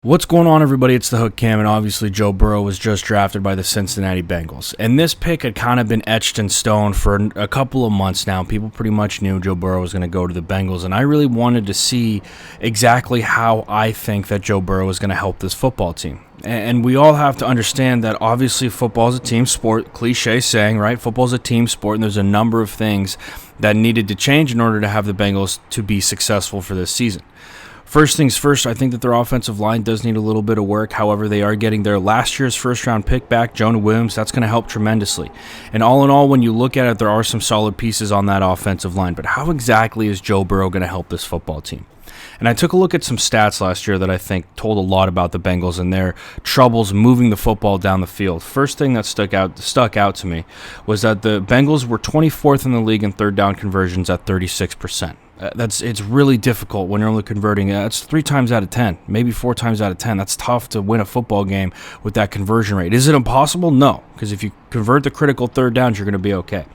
What's going on, everybody? It's the Hook Cam, and obviously Joe Burrow was just drafted by the Cincinnati Bengals. And this pick had kind of been etched in stone for a couple of months now. People pretty much knew Joe Burrow was going to go to the Bengals, and I really wanted to see exactly how I think that Joe Burrow is going to help this football team. And we all have to understand that obviously football is a team sport, cliche saying, right? Football is a team sport, and there's a number of things that needed to change in order to have the Bengals to be successful for this season. First things first, I think that their offensive line does need a little bit of work. However, they are getting their last year's first-round pick back, Jonah Williams. That's going to help tremendously. And all in all, when you look at it, there are some solid pieces on that offensive line. But how exactly is Joe Burrow going to help this football team? And I took a look at some stats last year that I think told a lot about the Bengals and their troubles moving the football down the field. First thing that stuck out to me was that the Bengals were 24th in the league in third down conversions at 36%. It's really difficult when you're only converting. It's 3 times out of 10, maybe 4 times out of 10. That's tough to win a football game with that conversion rate. Is it impossible? No, because if you convert the critical third downs, you're going to be okay.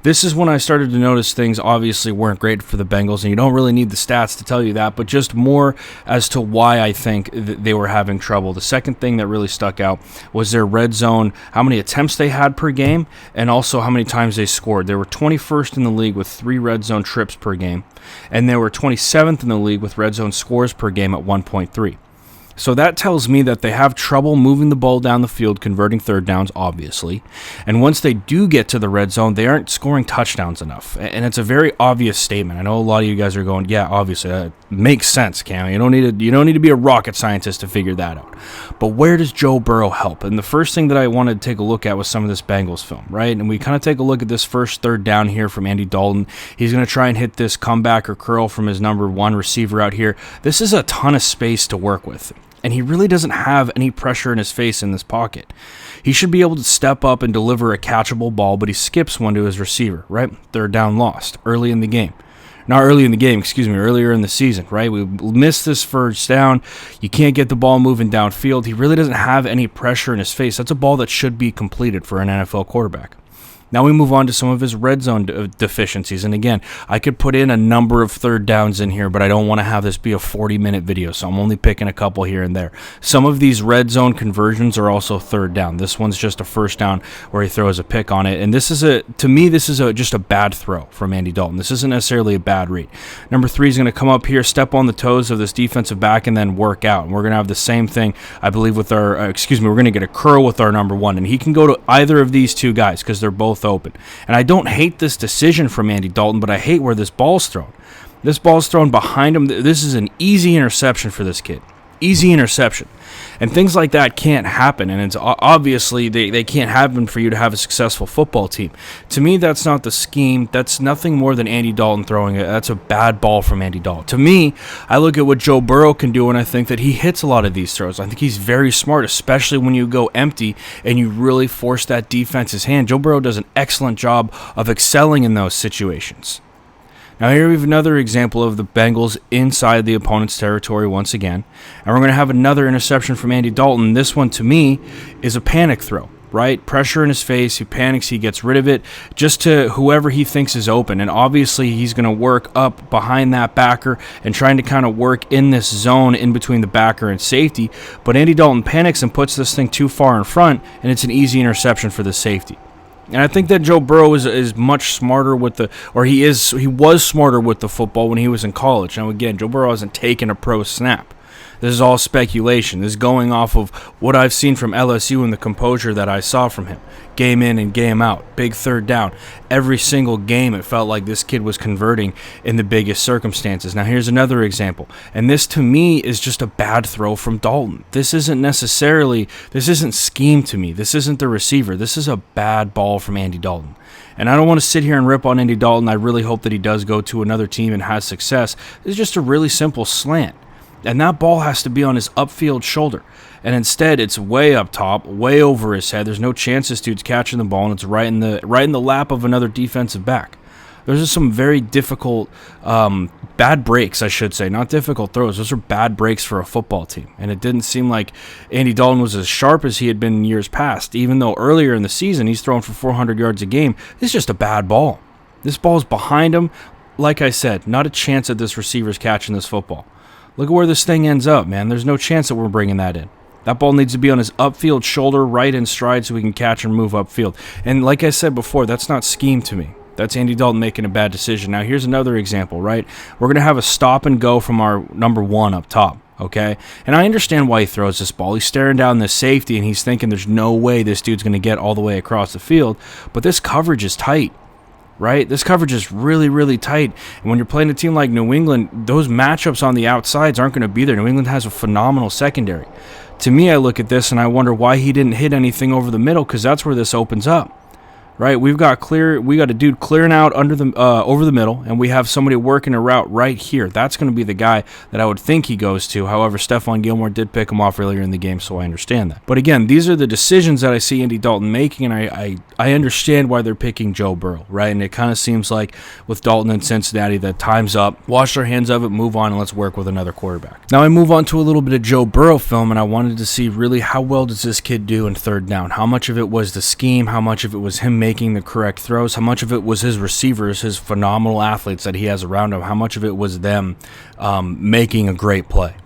This is when I started to notice things obviously weren't great for the Bengals, and you don't really need the stats to tell you that, but just more as to why I think they were having trouble. The second thing that really stuck out was their red zone, how many attempts they had per game, and also how many times they scored. They were 21st in the league with 3 red zone trips per game, and they were 27th in the league with red zone scores per game at 1.3. So that tells me that they have trouble moving the ball down the field, converting third downs, obviously. And once they do get to the red zone, they aren't scoring touchdowns enough. And it's a very obvious statement. I know a lot of you guys are going, yeah, obviously, that makes sense, Cam. You don't need to be a rocket scientist to figure that out. But where does Joe Burrow help? And the first thing that I wanted to take a look at was some of this Bengals film, right? And we kind of take a look at this first third down here from Andy Dalton. He's going to try and hit this comeback or curl from his number 1 receiver out here. This is a ton of space to work with. And he really doesn't have any pressure in his face in this pocket. He should be able to step up and deliver a catchable ball, but he skips one to his receiver, right? Third down lost early in the game. Earlier in the season, right? We missed this first down. You can't get the ball moving downfield. He really doesn't have any pressure in his face. That's a ball that should be completed for an NFL quarterback. Now we move on to some of his red zone deficiencies. And again, I could put in a number of third downs in here, but I don't want to have this be a 40-minute video, so I'm only picking a couple here and there. Some of these red zone conversions are also third down. This one's just a first down where he throws a pick on it. And this is just a bad throw from Andy Dalton. This isn't necessarily a bad read. Number 3 is going to come up here, step on the toes of this defensive back, and then work out. And we're going to have the same thing, I believe, with our, we're going to get a curl with our number 1. And he can go to either of these two guys because they're both open. And I don't hate this decision from Andy Dalton, but I hate where this ball's thrown. This ball's thrown behind him. This is an easy interception for this kid. Easy interception. And things like that can't happen. And it's obviously they can't happen for you to have a successful football team. To me, that's not the scheme. That's nothing more than Andy Dalton throwing it. That's a bad ball from Andy Dalton. To me, I look at what Joe Burrow can do, and I think that he hits a lot of these throws. I think he's very smart, especially when you go empty and you really force that defense's hand. Joe Burrow does an excellent job of excelling in those situations. Now here we have another example of the Bengals inside the opponent's territory once again. And we're going to have another interception from Andy Dalton. This one, to me, is a panic throw, right? Pressure in his face. He panics. He gets rid of it just to whoever he thinks is open. And obviously he's going to work up behind that backer and trying to kind of work in this zone in between the backer and safety. But Andy Dalton panics and puts this thing too far in front, and it's an easy interception for the safety. And I think that Joe Burrow is much smarter he was smarter with the football when he was in college. Now again, Joe Burrow hasn't taken a pro snap. This is all speculation. This is going off of what I've seen from LSU and the composure that I saw from him. Game in and game out. Big third down. Every single game it felt like this kid was converting in the biggest circumstances. Now here's another example. And this to me is just a bad throw from Dalton. This isn't scheme to me. This isn't the receiver. This is a bad ball from Andy Dalton. And I don't want to sit here and rip on Andy Dalton. I really hope that he does go to another team and has success. This is just a really simple slant. And that ball has to be on his upfield shoulder. And instead, it's way up top, way over his head. There's no chance this dude's catching the ball, and it's right in the lap of another defensive back. Those are some very difficult, bad breaks, I should say. Not difficult throws. Those are bad breaks for a football team. And it didn't seem like Andy Dalton was as sharp as he had been in years past. Even though earlier in the season, he's thrown for 400 yards a game. It's just a bad ball. This ball's behind him. Like I said, not a chance that this receiver's catching this football. Look at where this thing ends up, man. There's no chance that we're bringing that in. That ball needs to be on his upfield shoulder, right in stride, so we can catch and move upfield. And like I said before, that's not scheme to me. That's Andy Dalton making a bad decision. Now, here's another example, right? We're going to have a stop and go from our number 1 up top, okay? And I understand why he throws this ball. He's staring down this safety, and he's thinking there's no way this dude's going to get all the way across the field. But this coverage is tight, right? This coverage is really, really tight. And when you're playing a team like New England, those matchups on the outsides aren't going to be there. New England has a phenomenal secondary. To me, I look at this, and I wonder why he didn't hit anything over the middle, because that's where this opens up. Right, we got a dude clearing out under the over the middle, and we have somebody working a route right here. That's going to be the guy that I would think he goes to. However, Stephon Gilmore did pick him off earlier in the game, so I understand that. But again, these are the decisions that I see Andy Dalton making, and I understand why they're picking Joe Burrow, right? And it kind of seems like with Dalton and Cincinnati that time's up, wash their hands of it, move on, and let's work with another quarterback. Now I move on to a little bit of Joe Burrow film, and I wanted to see really how well does this kid do in third down? How much of it was the scheme? How much of it was him making the correct throws? How much of it was his receivers, his phenomenal athletes that he has around him? How much of it was them making a great play?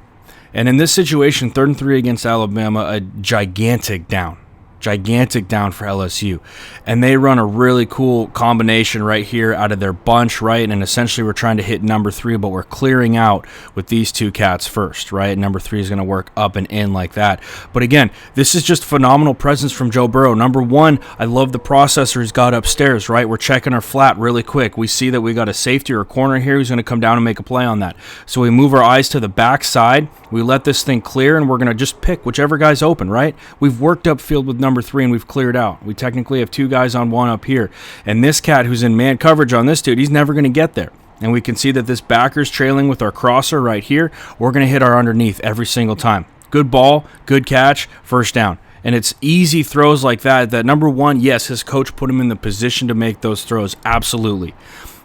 And in this situation, 3rd and 3 against Alabama, a gigantic down for LSU, and they run a really cool combination right here out of their bunch, right? And essentially we're trying to hit number 3, but we're clearing out with these 2 cats first, right? Number 3 is going to work up and in like that. But again, this is just phenomenal presence from Joe Burrow. Number 1, I love the processor he's got upstairs, right? We're checking our flat really quick. We see that we got a safety or a corner here who's going to come down and make a play on that. So we move our eyes to the back side, we let this thing clear, and we're going to just pick whichever guy's open, right? We've worked upfield with number 3 and we've cleared out. We technically have 2 guys on 1 up here. And this cat who's in man coverage on this dude, he's never going to get there. And we can see that this backer's trailing with our crosser right here. We're going to hit our underneath every single time. Good ball, good catch, first down. And it's easy throws like that. That number 1, yes, his coach put him in the position to make those throws. Absolutely.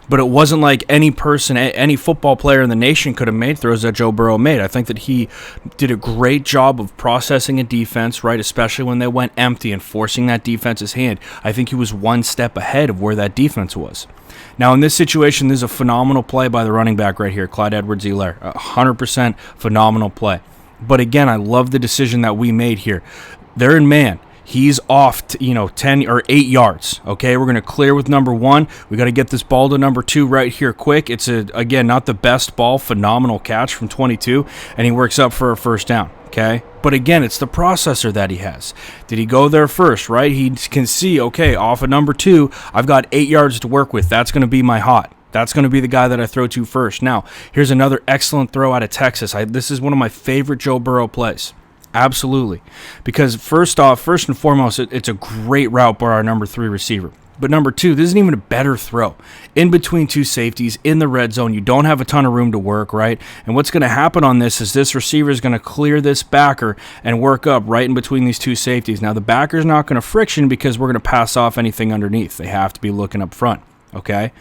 But it wasn't like any person, any football player in the nation could have made throws that Joe Burrow made. I think that he did a great job of processing a defense, right, especially when they went empty and forcing that defense's hand. I think he was one step ahead of where that defense was. Now, in this situation, there's a phenomenal play by the running back right here, Clyde Edwards-Helaire. 100% phenomenal play. But again, I love the decision that we made here. They're in man. He's off, 10 or 8 yards. Okay, we're going to clear with number 1. We got to get this ball to number 2 right here quick. It's again not the best ball, phenomenal catch from 22, and he works up for a first down. Okay, but again, it's the processor that he has. Did he go there first? Right, he can see. Okay, off of number 2, I've got 8 yards to work with. That's going to be my hot. That's going to be the guy that I throw to first. Now, here's another excellent throw out of Texas. This is one of my favorite Joe Burrow plays. Absolutely. Because first and foremost, it's a great route by our number 3 receiver. But number 2, this isn't even a better throw. In between 2 safeties, in the red zone, you don't have a ton of room to work, right? And what's going to happen on this is this receiver is going to clear this backer and work up right in between these 2 safeties. Now, the backer's not going to friction because we're going to pass off anything underneath. They have to be looking up front, okay?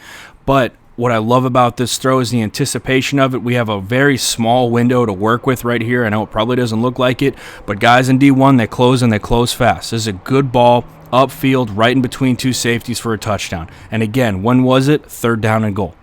But what I love about this throw is the anticipation of it. We have a very small window to work with right here. I know it probably doesn't look like it, but guys in D1, they close and they close fast. This is a good ball upfield right in between 2 safeties for a touchdown. And again, when was it? 3rd down and goal.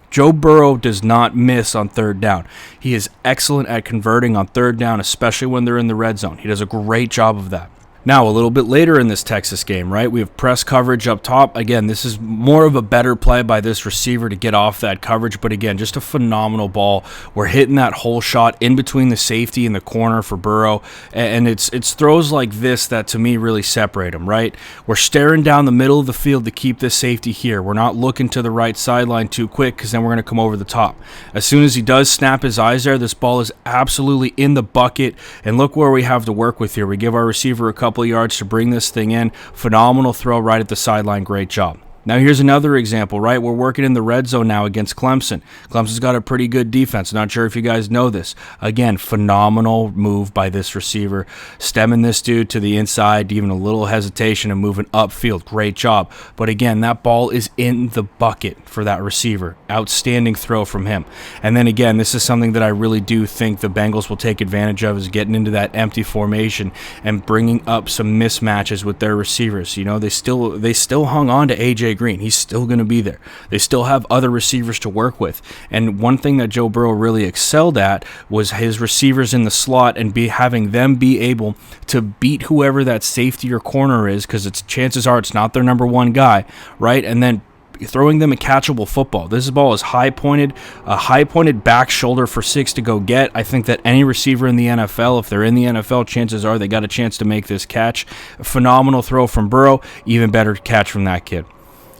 Joe Burrow does not miss on 3rd down. He is excellent at converting on 3rd down, especially when they're in the red zone. He does a great job of that. Now, a little bit later in this Texas game, right, we have press coverage up top. Again, this is more of a better play by this receiver to get off that coverage, but again, just a phenomenal ball. We're hitting that hole shot in between the safety and the corner for Burrow, and it's throws like this that to me really separate him, right? We're staring down the middle of the field to keep this safety here. We're not looking to the right sideline too quick because then we're going to come over the top. As soon as he does snap his eyes there, this ball is absolutely in the bucket, and look where we have to work with here. We give our receiver a couple yards to bring this thing in. Phenomenal throw right at the sideline. Great job. Now here's another example, right? We're working in the red zone now against Clemson. Clemson's got a pretty good defense. Not sure if you guys know this. Again, phenomenal move by this receiver. Stemming this dude to the inside, even a little hesitation and moving upfield. Great job. But again, that ball is in the bucket for that receiver. Outstanding throw from him. And then again, this is something that I really do think the Bengals will take advantage of, is getting into that empty formation and bringing up some mismatches with their receivers. You know, they still hung on to A.J. Green. He's still going to be there. They still have other receivers to work with. And one thing that Joe Burrow really excelled at was his receivers in the slot and having them be able to beat whoever that safety or corner is, because chances are it's not their number one guy, right? And then throwing them a catchable football. This ball is a high-pointed back shoulder for 6 to go get. I think that any receiver in the NFL, if they're in the NFL, chances are they got a chance to make this catch. A phenomenal throw from Burrow, even better catch from that kid.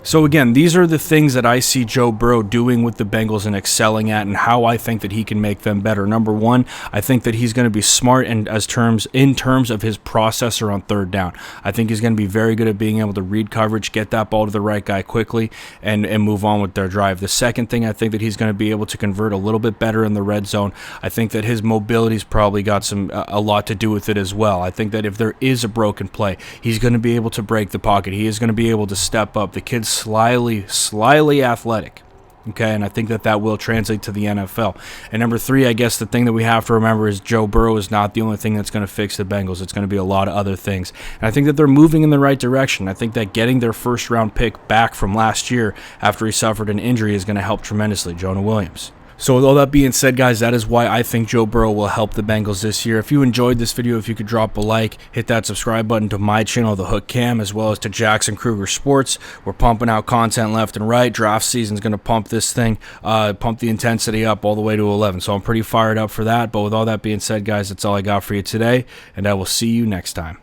So again, these are the things that I see Joe Burrow doing with the Bengals and excelling at, and how I think that he can make them better. Number one, I think that he's going to be smart in terms of his processor on third down. I think he's going to be very good at being able to read coverage, get that ball to the right guy quickly, and move on with their drive. The second thing, I think that he's going to be able to convert a little bit better in the red zone. I think that his mobility's probably got a lot to do with it as well. I think that if there is a broken play, he's going to be able to break the pocket. He is going to be able to step up. The kid's slyly athletic. Okay, and I think that will translate to the NFL. And number three, I guess the thing that we have to remember is Joe Burrow is not the only thing that's going to fix the Bengals. It's going to be a lot of other things. And I think that they're moving in the right direction. I think that getting their first-round pick back from last year after he suffered an injury is going to help tremendously, Jonah Williams. So with all that being said, guys, that is why I think Joe Burrow will help the Bengals this year. If you enjoyed this video, if you could drop a like, hit that subscribe button to my channel, The Hook Cam, as well as to Jackson Kruger Sports. We're pumping out content left and right. Draft season's going to pump this thing, pump the intensity up all the way to 11. So I'm pretty fired up for that. But with all that being said, guys, that's all I got for you today, and I will see you next time.